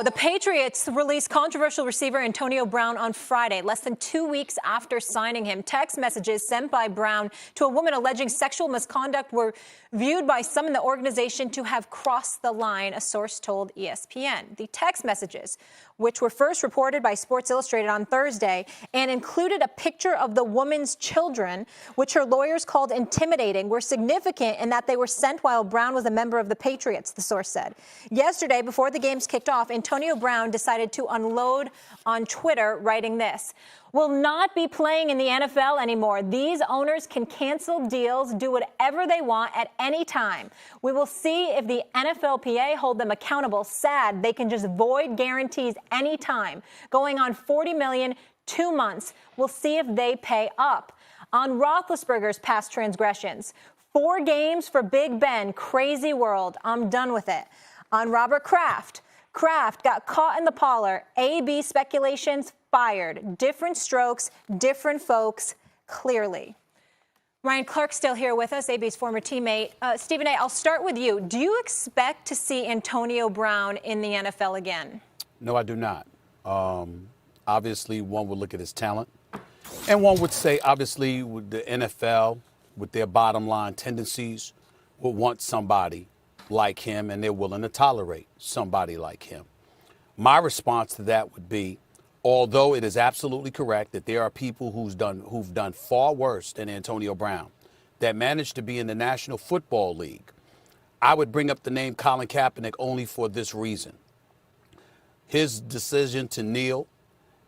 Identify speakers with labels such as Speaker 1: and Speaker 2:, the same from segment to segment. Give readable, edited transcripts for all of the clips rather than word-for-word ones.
Speaker 1: go. The Patriots released controversial receiver Antonio Brown on Friday, less than 2 weeks after signing him. Text messages sent by Brown to a woman alleging sexual misconduct were viewed by some in the organization to have crossed the line, a source told ESPN. The text messages, which were first reported by Sports Illustrated on Thursday and included a picture of the woman's children, which her lawyers called intimidating, were significant in that they were sent while Brown was a member of the Patriots, the source said. Yesterday, before the games kicked off, Antonio Brown decided to unload on Twitter, writing this: "Will not be playing in the NFL anymore. These owners can cancel deals, do whatever they want at any time. We will see if the NFLPA hold them accountable. Sad, they can just void guarantees anytime. Going on $40 million, 2 months. We'll see if they pay up." On Roethlisberger's past transgressions, 4 games for Big Ben. Crazy world. I'm done with it. On Robert Kraft got caught in the parlor. AB speculations, fired. Different strokes, different folks, clearly. Ryan Clark's still here with us, AB's former teammate. Stephen A., I'll start with you. Do you expect to see Antonio Brown in the NFL again?
Speaker 2: No, I do not. Obviously, one would look at his talent. And one would say, obviously, with the NFL, with their bottom line tendencies, would want somebody like him, and they're willing to tolerate somebody like him. My response to that would be, although it is absolutely correct that there are people who've done far worse than Antonio Brown that managed to be in the National Football League, I would bring up the name Colin Kaepernick only for this reason. His decision to kneel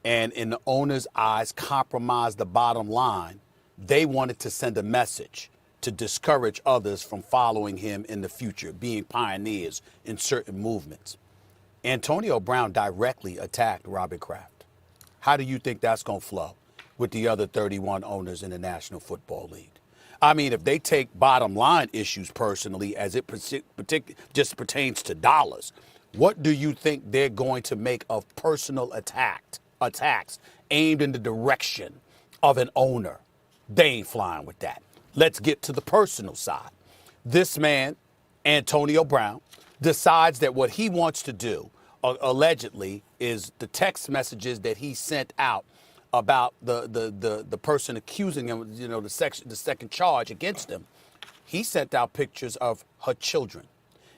Speaker 2: and, in the owner's eyes, compromise the bottom line, they wanted to send a message to discourage others from following him in the future, being pioneers in certain movements. Antonio Brown directly attacked Robert Kraft. How do you think that's going to flow with the other 31 owners in the National Football League? I mean, if they take bottom line issues personally as it just pertains to dollars, what do you think they're going to make of personal attacks aimed in the direction of an owner? They ain't flying with that. Let's get to the personal side. This man, Antonio Brown, decides that what he wants to do, allegedly, is the text messages that he sent out about the person accusing him, the second charge against him. He sent out pictures of her children.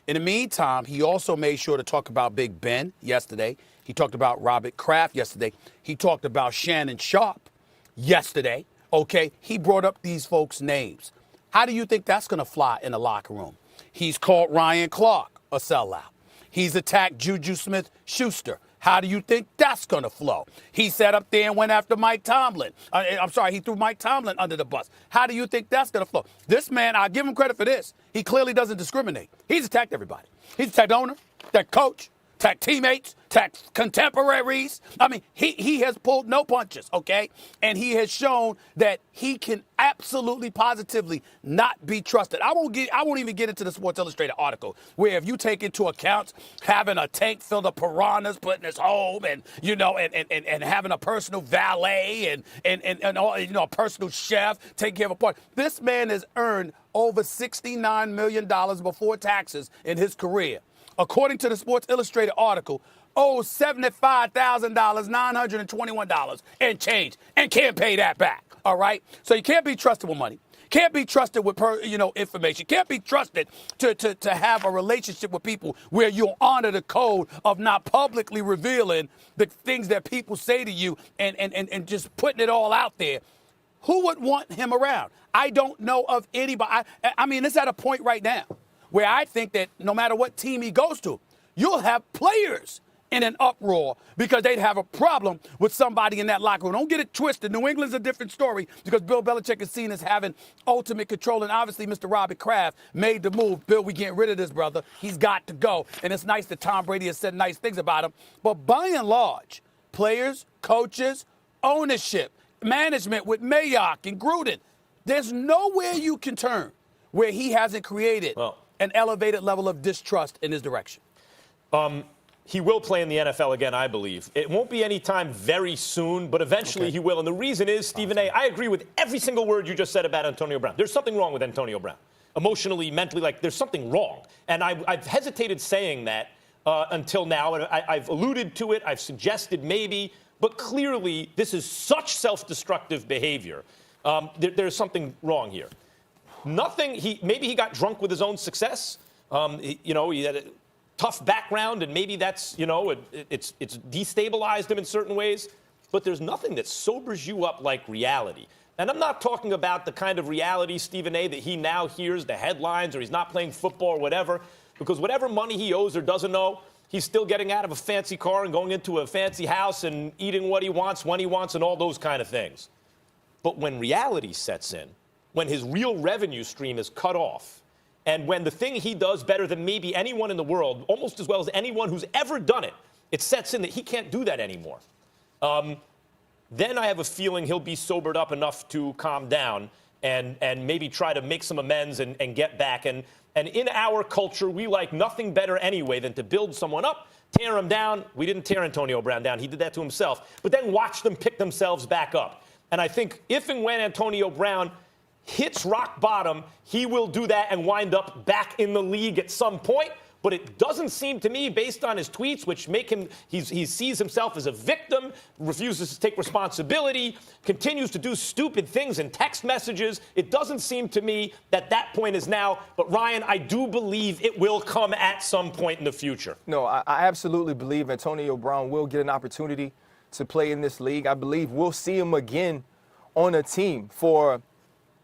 Speaker 2: In the meantime, he also made sure to talk about Big Ben yesterday. He talked about Robert Kraft yesterday. He talked about Shannon Sharp yesterday. Okay, he brought up these folks' names. How do you think that's going to fly in the locker room? He's called Ryan Clark a sellout. He's attacked Juju Smith-Schuster. How do you think that's going to flow? He sat up there and went after Mike Tomlin. He threw Mike Tomlin under the bus. How do you think that's going to flow? This man, I'll give him credit for this. He clearly doesn't discriminate. He's attacked everybody. He's attacked the owner, attacked coach, attacked teammates, attacked contemporaries. I mean, he has pulled no punches, okay? And he has shown that he can absolutely, positively not be trusted. I won't even get into the Sports Illustrated article where if you take into account having a tank filled of piranhas put in his home and, and having a personal valet and all, a personal chef taking care of a party. This man has earned over $69 million before taxes in his career. According to the Sports Illustrated article, owes $75,921 and change and can't pay that back, all right? So you can't be trusted with money. Can't be trusted with, information. Can't be trusted to have a relationship with people where you'll honor the code of not publicly revealing the things that people say to you and just putting it all out there. Who would want him around? I don't know of anybody. I mean, it's at a point right now where I think that no matter what team he goes to, you'll have players in an uproar because they'd have a problem with somebody in that locker room. Don't get it twisted. New England's a different story because Bill Belichick is seen as having ultimate control. And obviously, Mr. Robert Kraft made the move. Bill, we getting rid of this brother. He's got to go. And it's nice that Tom Brady has said nice things about him. But by and large, players, coaches, ownership, management with Mayock and Gruden, there's nowhere you can turn where he hasn't created an elevated level of distrust in his direction.
Speaker 3: He will play in the NFL again, I believe. It won't be anytime very soon, but eventually he will. And the reason is, Stephen A., I agree with every single word you just said about Antonio Brown. There's something wrong with Antonio Brown. Emotionally, mentally, there's something wrong. And I've hesitated saying that until now. And I've alluded to it. I've suggested maybe. But clearly, this is such self-destructive behavior. There's something wrong here. Maybe he got drunk with his own success. He had a tough background, and maybe that's, it's destabilized him in certain ways. But there's nothing that sobers you up like reality. And I'm not talking about the kind of reality, Stephen A., that he now hears the headlines or he's not playing football or whatever, because whatever money he owes or doesn't owe, he's still getting out of a fancy car and going into a fancy house and eating what he wants, when he wants, and all those kind of things. But when reality sets in, when his real revenue stream is cut off, and when the thing he does better than maybe anyone in the world, almost as well as anyone who's ever done it, it sets in that he can't do that anymore. Then I have a feeling he'll be sobered up enough to calm down and maybe try to make some amends and get back. And in our culture, we like nothing better anyway than to build someone up, tear him down. We didn't tear Antonio Brown down. He did that to himself. But then watch them pick themselves back up. And I think if and when Antonio Brown hits rock bottom, he will do that and wind up back in the league at some point. But it doesn't seem to me, based on his tweets, which make him, he sees himself as a victim, refuses to take responsibility, continues to do stupid things in text messages. It doesn't seem to me that point is now. But, Ryan, I do believe it will come at some point in the future.
Speaker 4: No, I absolutely believe Antonio Brown will get an opportunity to play in this league. I believe we'll see him again on a team for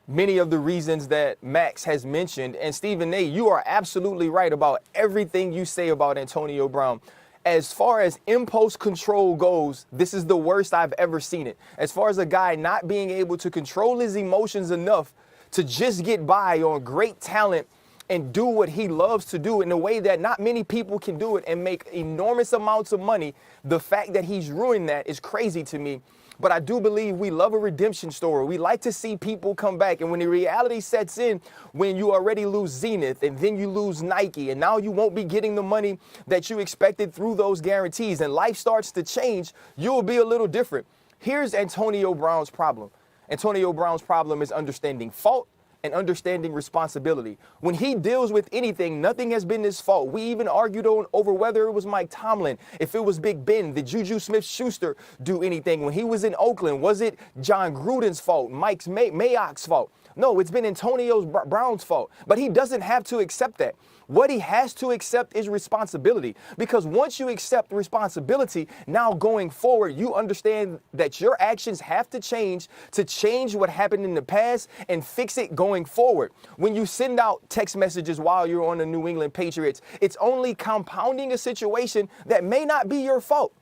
Speaker 4: many of the reasons that Max has mentioned. And Stephen A., you are absolutely right about everything you say about Antonio Brown. As far as impulse control goes, this is the worst I've ever seen it. As far as a guy not being able to control his emotions enough to just get by on great talent and do what he loves to do in a way that not many people can do it and make enormous amounts of money, the fact that he's ruined that is crazy to me. But I do believe we love a redemption story. We like to see people come back. And when the reality sets in, when you already lose Zenith and then you lose Nike, and now you won't be getting the money that you expected through those guarantees, and life starts to change, you'll be a little different. Here's Antonio Brown's problem. Antonio Brown's problem is understanding fault and understanding responsibility. When he deals with anything, nothing has been his fault. We even argued over whether it was Mike Tomlin, if it was Big Ben, did Juju Smith-Schuster do anything? When he was in Oakland, was it John Gruden's fault, Mike Mayock's fault? No, it's been Antonio Brown's fault. But he doesn't have to accept that. What he has to accept is responsibility, because once you accept responsibility, now going forward, you understand that your actions have to change what happened in the past and fix it going forward. When you send out text messages while you're on the New England Patriots, it's only compounding a situation that may not be your fault.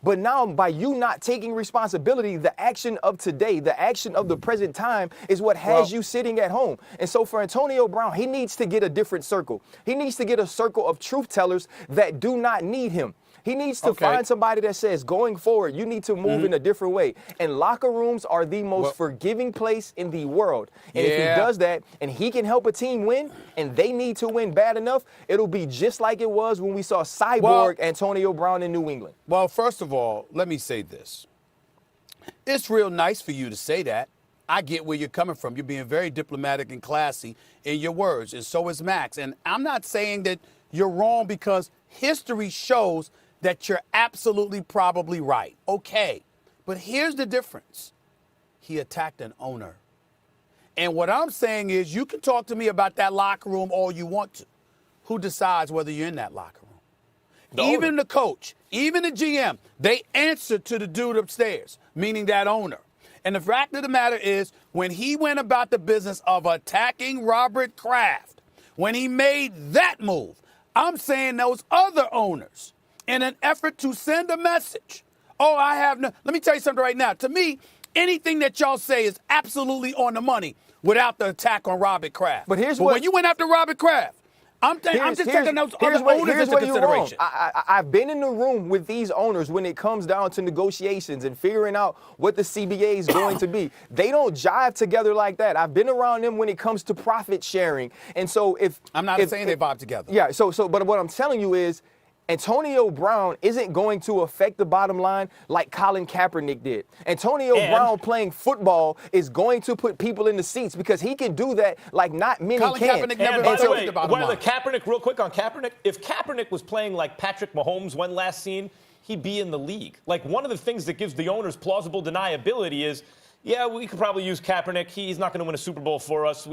Speaker 4: But now, by you not taking responsibility, the action of today, the action of the present time is what has you sitting at home. And so for Antonio Brown, he needs to get a different circle. He needs to get a circle of truth tellers that do not need him. He needs to find somebody that says, going forward, you need to move in a different way. And locker rooms are the most forgiving place in the world. And if he does that and he can help a team win and they need to win bad enough, it'll be just like it was when we saw Cyborg Antonio Brown in New England.
Speaker 2: Well, first of all, let me say this. It's real nice for you to say that. I get where you're coming from. You're being very diplomatic and classy in your words, and so is Max. And I'm not saying that you're wrong, because history shows that you're absolutely probably right. Okay, but here's the difference. He attacked an owner. And what I'm saying is, you can talk to me about that locker room all you want to. Who decides whether you're in that locker room? Even the coach, even the GM, they answer to the dude upstairs, meaning that owner. And the fact of the matter is, when he went about the business of attacking Robert Kraft, when he made that move, I'm saying those other owners, in an effort to send a message. Let me tell you something right now. To me, anything that y'all say is absolutely on the money without the attack on Robert Kraft. But when you went after Robert Kraft, I'm just taking those other owners into consideration.
Speaker 4: I've been in the room with these owners when it comes down to negotiations and figuring out what the CBA is going to be. They don't jive together like that. I've been around them when it comes to profit sharing. And so
Speaker 2: I'm not saying they vibe together.
Speaker 4: Yeah, but what I'm telling you is, Antonio Brown isn't going to affect the bottom line like Colin Kaepernick did. Antonio Brown playing football is going to put people in the seats because he can do that like not many
Speaker 5: Colin
Speaker 4: can.
Speaker 5: Kaepernick never
Speaker 3: By the
Speaker 5: affected
Speaker 3: way,
Speaker 5: the bottom line.
Speaker 3: Kaepernick, real quick on Kaepernick, if Kaepernick was playing like Patrick Mahomes when last seen, he'd be in the league. Like, one of the things that gives the owners plausible deniability is, yeah, we could probably use Kaepernick. He's not going to win a Super Bowl for us.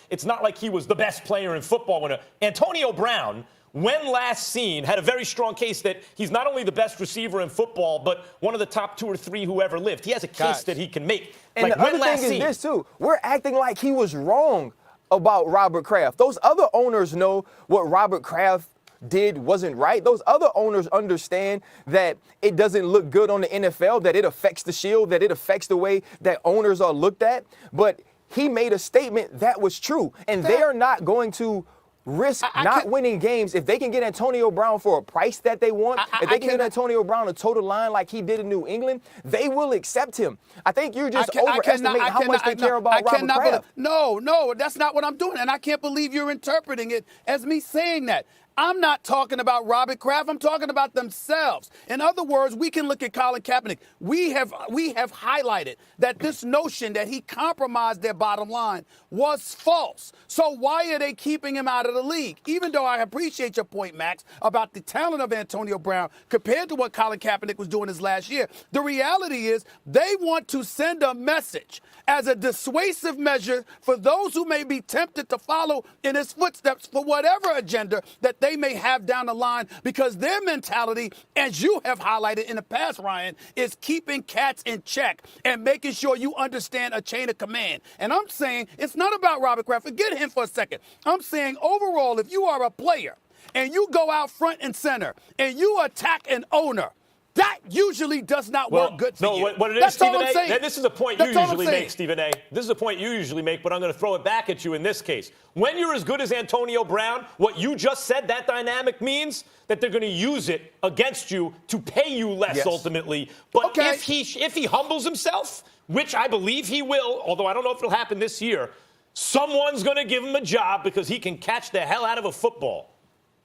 Speaker 3: It's not like he was the best player in football. Antonio Brown, when last seen, had a very strong case that he's not only the best receiver in football, but one of the top 2 or 3 who ever lived. He has a case that he can make.
Speaker 4: And
Speaker 3: like,
Speaker 4: the other thing is this, too. We're acting like he was wrong about Robert Kraft. Those other owners know what Robert Kraft did wasn't right. Those other owners understand that it doesn't look good on the NFL, that it affects the shield, that it affects the way that owners are looked at. But he made a statement that was true. And they are not going to risk not winning games if they can get Antonio Brown for a price that they want. If they can get Antonio Brown a total line like he did in New England, they will accept him. I think you're just overestimating how much they care about Robert Kraft.
Speaker 5: No, that's not what I'm doing. And I can't believe you're interpreting it as me saying that. I'm not talking about Robert Kraft. I'm talking about themselves. In other words, we can look at Colin Kaepernick. We have highlighted that this notion that he compromised their bottom line was false. So why are they keeping him out of the league? Even though I appreciate your point, Max, about the talent of Antonio Brown compared to what Colin Kaepernick was doing his last year, the reality is they want to send a message as a dissuasive measure for those who may be tempted to follow in his footsteps for whatever agenda that they may have down the line, because their mentality, as you have highlighted in the past, Ryan, is keeping cats in check and making sure you understand a chain of command. And I'm saying it's not about Robert Kraft. Forget him for a second. I'm saying overall, if you are a player and you go out front and center and you attack an owner, that usually does not work good for you.
Speaker 3: What it is,
Speaker 5: That's
Speaker 3: Stephen
Speaker 5: all I'm
Speaker 3: A.,
Speaker 5: saying.
Speaker 3: this is a point you usually make, Stephen A. This is a point you usually make, but I'm going to throw it back at you in this case. When you're as good as Antonio Brown, what you just said, that dynamic means that they're going to use it against you to pay you less ultimately. But if he humbles himself, which I believe he will, although I don't know if it'll happen this year, someone's going to give him a job because he can catch the hell out of a football.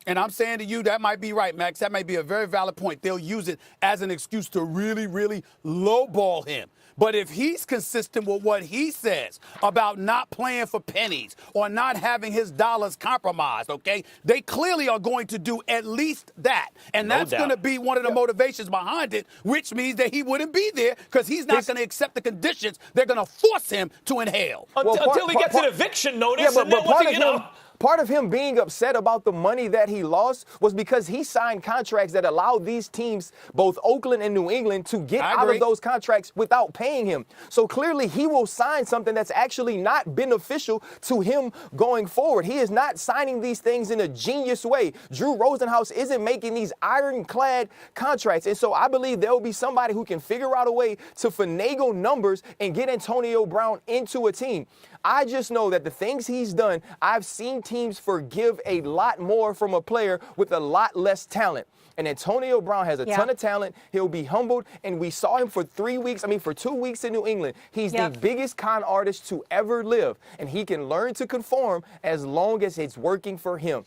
Speaker 5: And I'm saying to you, that might be right, Max. That might be a very valid point. They'll use it as an excuse to really, really lowball him. But if he's consistent with what he says about not playing for pennies or not having his dollars compromised, okay, they clearly are going to do at least that. And that's going to be one of the motivations behind it, which means that he wouldn't be there because he's not going to accept the conditions they're going to force him to inhale.
Speaker 3: Until he gets an eviction notice.
Speaker 4: Part of him being upset about the money that he lost was because he signed contracts that allowed these teams, both Oakland and New England, to get out of those contracts without paying him. So clearly he will sign something that's actually not beneficial to him going forward. He is not signing these things in a genius way. Drew Rosenhaus isn't making these ironclad contracts. And so I believe there will be somebody who can figure out a way to finagle numbers and get Antonio Brown into a team. I just know that the things he's done, I've seen teams forgive a lot more from a player with a lot less talent. And Antonio Brown has a ton of talent. He'll be humbled. And we saw him for 2 weeks in New England. He's the biggest con artist to ever live. And he can learn to conform as long as it's working for him.